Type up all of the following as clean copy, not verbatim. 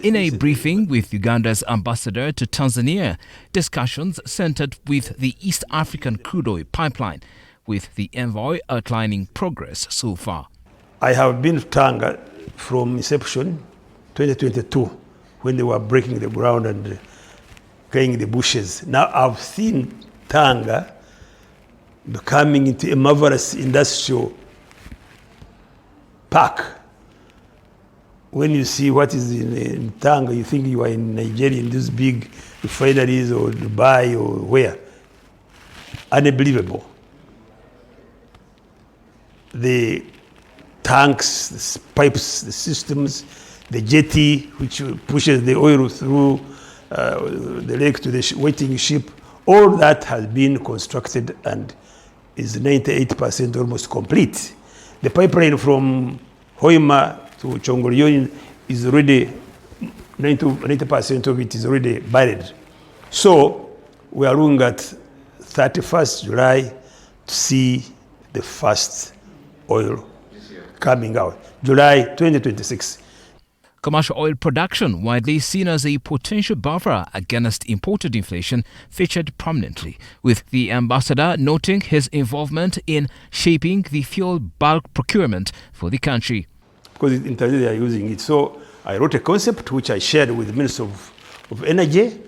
In a briefing with Uganda's ambassador to Tanzania, discussions centered with the East African crude oil pipeline, with the envoy outlining progress so far. I have been to Tanga from inception, 2022, when they were breaking the ground and clearing the bushes. Now I've seen Tanga becoming into a marvelous industrial park. When you see what is in Tanga, you think you are in Nigeria, in these big refineries or Dubai or where. Unbelievable. The tanks, the pipes, the systems, the jetty which pushes the oil through the lake to the waiting ship, all that has been constructed and is 98% almost complete. The pipeline from Hoima to Chongolyon is already 90% of it is already buried. So we are looking at 31st July to see the first oil coming out. July 2026. Commercial oil production, widely seen as a potential buffer against imported inflation, featured prominently, with the ambassador noting his involvement in shaping the fuel bulk procurement for the country. Because in Tanzania they are using it. So I wrote a concept which I shared with the Minister of Energy.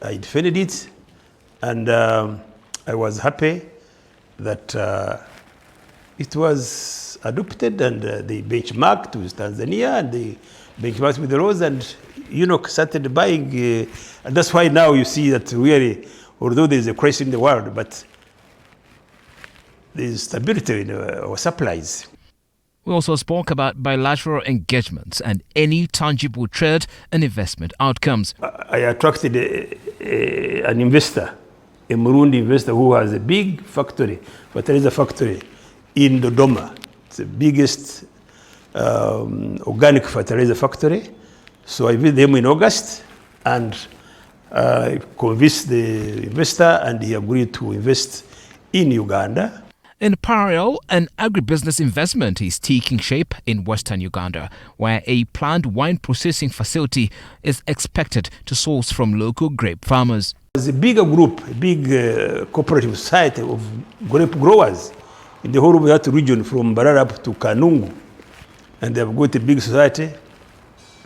I defended it, and I was happy that it was adopted, and they benchmarked with Tanzania, and they benchmarked with the laws, and started buying. And that's why now you see that really, although there is a crisis in the world, but there is stability in our supplies. We also spoke about bilateral engagements and any tangible trade and investment outcomes. I attracted an investor, a Murundi investor who has a big factory, fertilizer factory in Dodoma. It's the biggest organic fertilizer factory. So I visited him in August and convinced the investor, and he agreed to invest in Uganda. In parallel, an agribusiness investment is taking shape in western Uganda, where a planned wine processing facility is expected to source from local grape farmers. There's a bigger group, a big cooperative society of grape growers in the whole of that region, from Bararap to Kanungu. And they have got a big society,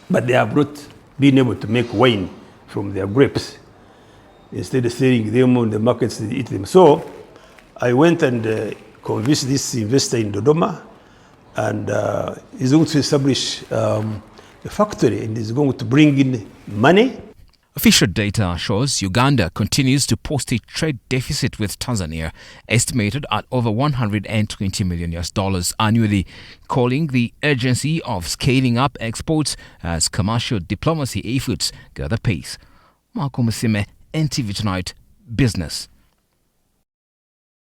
but they have not been able to make wine from their grapes. Instead of selling them on the markets, they eat them. So I went and convinced this investor in Dodoma, and he's going to establish a factory, and he's going to bring in money. Official data shows Uganda continues to post a trade deficit with Tanzania, estimated at over $120 million annually, calling the urgency of scaling up exports as commercial diplomacy efforts gather pace. Marco Musime, NTV Tonight, Business.